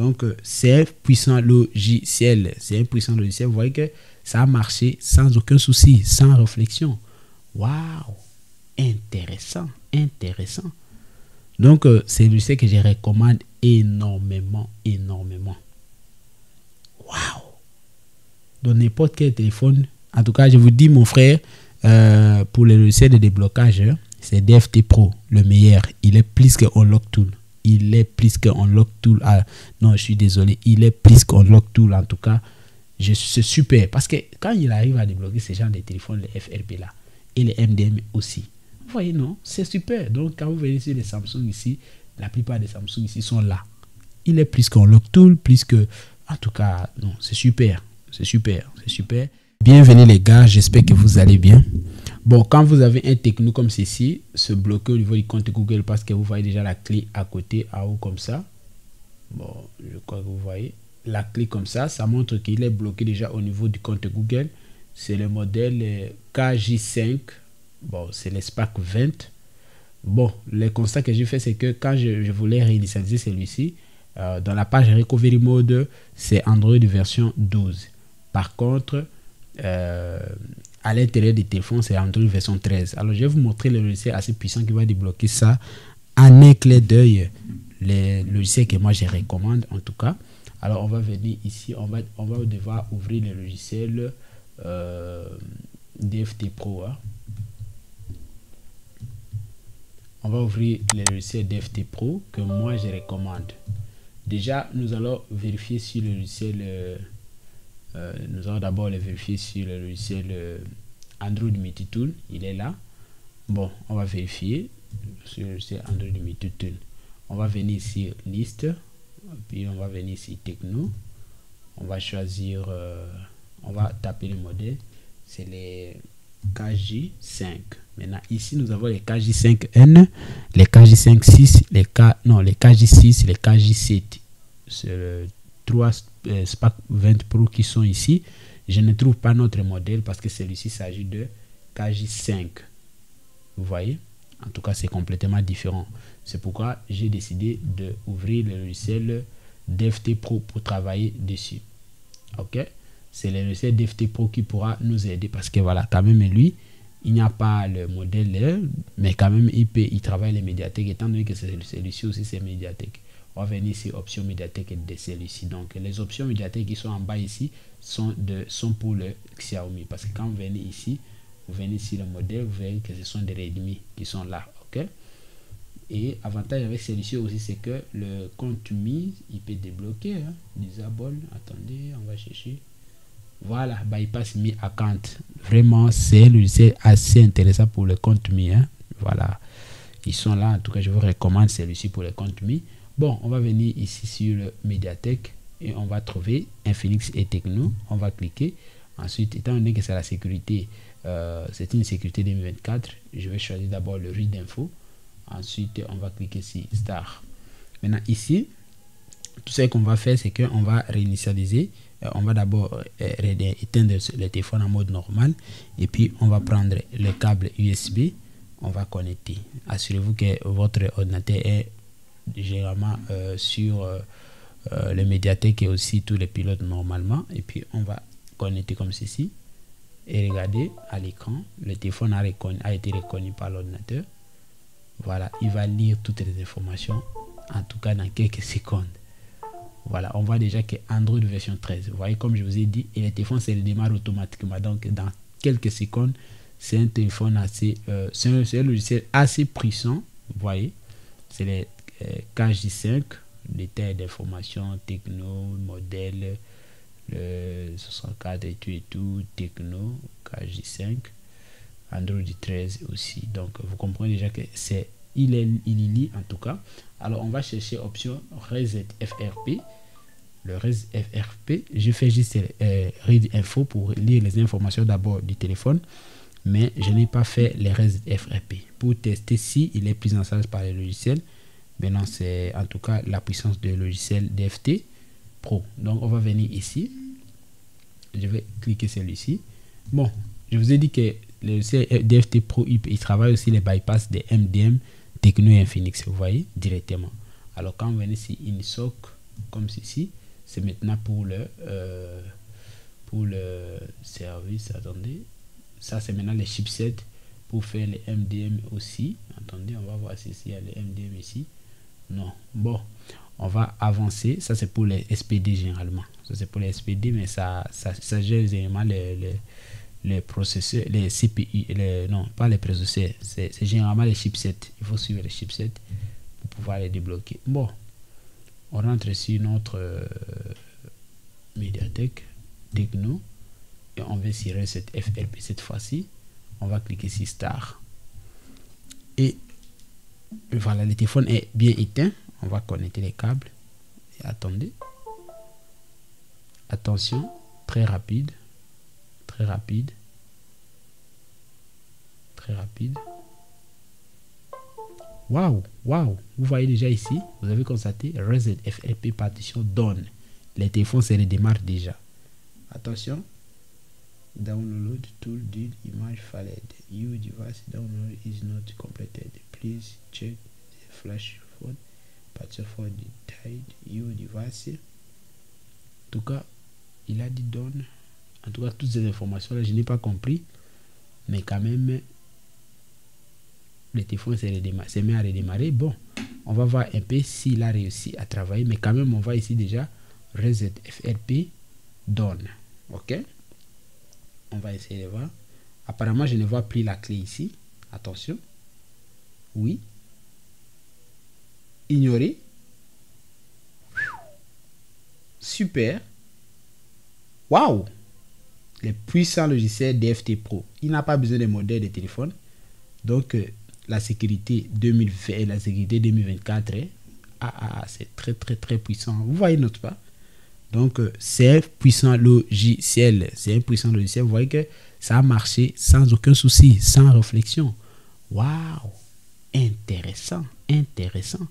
Donc, c'est un puissant logiciel. C'est un puissant logiciel. Vous voyez que ça a marché sans aucun souci, sans réflexion. Waouh! Intéressant, intéressant. Donc, c'est un logiciel que je recommande énormément, énormément. Waouh! Dans n'importe quel téléphone. En tout cas, je vous dis, mon frère, pour le logiciel de déblocage, c'est DFT Pro, le meilleur. Il est plus que Unlock Tool. Il est plus que Unlock Tool. Ah, non, je suis désolé. Il est plus que Unlock Tool. En tout cas, c'est super. Parce que quand il arrive à débloquer ces genres de téléphones, les FRP là, et les MDM aussi, vous voyez, non? C'est super. Donc, quand vous venez sur les Samsung ici, la plupart des Samsung ici sont là. Il est plus qu'Unlock Tool, plus que... En tout cas, non, c'est super. C'est super. C'est super. Bienvenue les gars, j'espère que vous allez bien. Bon, quand vous avez un techno comme ceci, se bloquer au niveau du compte Google parce que vous voyez déjà la clé à côté, en haut comme ça. Bon, je crois que vous voyez la clé comme ça. Ça montre qu'il est bloqué déjà au niveau du compte Google. C'est le modèle KJ5. Bon, c'est le Spark 20. Bon, le constat que j'ai fait, c'est que quand je voulais réinitialiser celui-ci, dans la page Recovery Mode, c'est Android version 12. Par contre, à l'intérieur du téléphone, c'est Android version 13. Alors, je vais vous montrer le logiciel assez puissant qui va débloquer ça en un clin d'œil. Les logiciels que moi je recommande en tout cas. Alors, on va venir ici, on va devoir ouvrir le logiciel DFT Pro. Hein. On va ouvrir le logiciel DFT Pro que moi je recommande. Déjà, nous allons vérifier si le logiciel... nous allons d'abord le vérifier sur le logiciel Android Multitool. Il est là. Bon, on va vérifier sur le logiciel Android Multitool. On va venir ici liste, puis on va venir ici techno. On va choisir, on va taper le modèle. C'est les KJ5. Maintenant, ici, nous avons les KJ5N, les KJ5-6, les KJ6, les KJ7. C'est le 3 Spark 20 Pro qui sont ici. Je ne trouve pas notre modèle parce que celui-ci s'agit de KJ5. Vous voyez? En tout cas, c'est complètement différent. C'est pourquoi j'ai décidé d'ouvrir le logiciel DFT Pro pour travailler dessus. Ok? C'est le logiciel DFT Pro qui pourra nous aider parce que voilà, quand même, lui, il n'y a pas le modèle, mais quand même, il travaille les médiathèques étant donné que celui-ci aussi, c'est médiathèque. On va venir ici, options médiathèque de celui-ci. Donc, les options médiathèques qui sont en bas ici sont pour le Xiaomi. Parce que quand vous venez ici, vous venez ici le modèle, vous verrez que ce sont des Redmi qui sont là. Ok? Et avantage avec celui-ci aussi, c'est que le compte Mi, il peut débloquer. Hein? Disable. Attendez, on va chercher. Voilà, bypass Mi account. Vraiment, c'est assez intéressant pour le compte Mi. Hein? Voilà. Ils sont là. En tout cas, je vous recommande celui-ci pour le compte Mi. Bon, on va venir ici sur le médiathèque et on va trouver Infinix et Tecno. On va cliquer. Ensuite, étant donné que c'est la sécurité, c'est une sécurité 2024, je vais choisir d'abord le read info. Ensuite, on va cliquer sur Star. Maintenant, ici, tout ce qu'on va faire, c'est qu'on va réinitialiser. On va d'abord éteindre le téléphone en mode normal. Et puis, on va prendre le câble USB. On va connecter. Assurez-vous que votre ordinateur est généralement sur le médiathèque et aussi tous les pilotes normalement. Et puis, on va connecter comme ceci. Et regardez à l'écran, le téléphone a été reconnu par l'ordinateur. Voilà, il va lire toutes les informations, en tout cas dans quelques secondes. Voilà, on voit déjà que Android version 13. Vous voyez, comme je vous ai dit, et le téléphone se démarre automatiquement. Donc, dans quelques secondes, c'est un téléphone assez... c'est un logiciel assez puissant. Vous voyez, c'est les KJ5, détails d'informations, techno, modèle, le 64 et tout, techno, KJ5, Android 13 aussi. Donc, vous comprenez déjà que il lit en tout cas. Alors, on va chercher option Reset FRP. Le Reset FRP, je fais juste Read Info pour lire les informations d'abord du téléphone. Mais je n'ai pas fait les Reset FRP pour tester si il est pris en charge par le logiciel. Maintenant, c'est en tout cas la puissance du logiciel DFT Pro. Donc, on va venir ici. Je vais cliquer celui-ci. Bon, je vous ai dit que le logiciel DFT Pro, il travaille aussi les bypass des MDM, Tecno et Infinix. Vous voyez, directement. Alors, quand vous venez ici, InSoc, comme ceci. C'est maintenant pour le service. Attendez, ça c'est maintenant les chipsets pour faire les MDM aussi. Attendez, on va voir si il y a les MDM ici. Non, bon, on va avancer. Ça c'est pour les SPD généralement. Ça c'est pour les SPD, mais ça gère généralement les processeurs, les CPU, non pas les processeurs, c'est généralement les chipsets. Il faut suivre les chipsets pour pouvoir les débloquer. Bon, on rentre sur notre médiathèque Techno et on va sur cette FRP cette fois-ci. On va cliquer sur Start et voilà, le téléphone est bien éteint. On va connecter les câbles et attendez. Attention, très rapide. Très rapide. Waouh, waouh. Vous voyez déjà ici, vous avez constaté Reset FRP partition done. Les téléphones se redémarrent déjà. Attention. Download tool did image failed. Your device download is not completed. Please check the flash phone. Partition for died your device. En tout cas, il a dit done. En tout cas, toutes ces informations là, je n'ai pas compris. Mais quand même, le téléphone s'est mis à redémarrer. Bon, on va voir un peu s'il a réussi à travailler. Mais quand même, on va ici déjà Reset FRP done. Ok. On va essayer de voir. Apparemment, je ne vois plus la clé ici. Attention. Oui. Ignorer. Super. Waouh. Les puissants logiciels DFT Pro. Il n'a pas besoin de modèles de téléphone. Donc, la sécurité 2020 et la sécurité 2024, c'est très, très, très puissant. Vous voyez, notre pas? Donc, c'est un puissant logiciel. C'est un puissant logiciel. Vous voyez que ça a marché sans aucun souci, sans réflexion. Waouh! Intéressant, intéressant.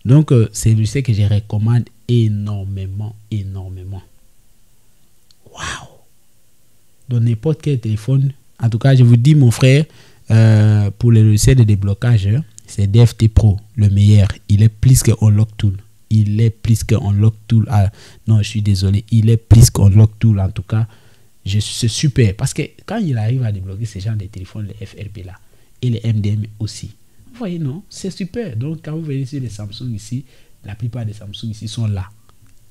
Donc, c'est un logiciel que je recommande énormément, énormément. Waouh! Dans n'importe quel téléphone. En tout cas, je vous dis, mon frère, pour le logiciel de déblocage, c'est DFT Pro, le meilleur. Il est plus que Unlock Tool. Il est plus que Unlock Tool. Non, je suis désolé. Il est plus qu'Unlock Tool. En tout cas, c'est super. Parce que quand il arrive à débloquer ces genres de téléphones, les FRP là, et les MDM aussi, vous voyez, non? C'est super. Donc, quand vous venez sur les Samsung ici, la plupart des Samsung ici sont là.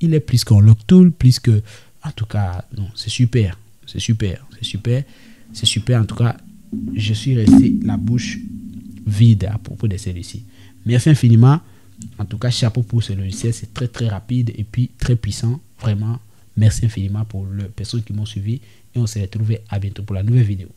Il est plus qu'Unlock Tool, plus que... En tout cas, non, c'est super. C'est super. C'est super. C'est super. En tout cas, je suis resté la bouche vide à propos de celui-ci. Merci infiniment. En tout cas, chapeau pour ce logiciel. C'est très, très rapide et puis très puissant. Vraiment, merci infiniment pour les personnes qui m'ont suivi. Et on se retrouve à bientôt pour la nouvelle vidéo.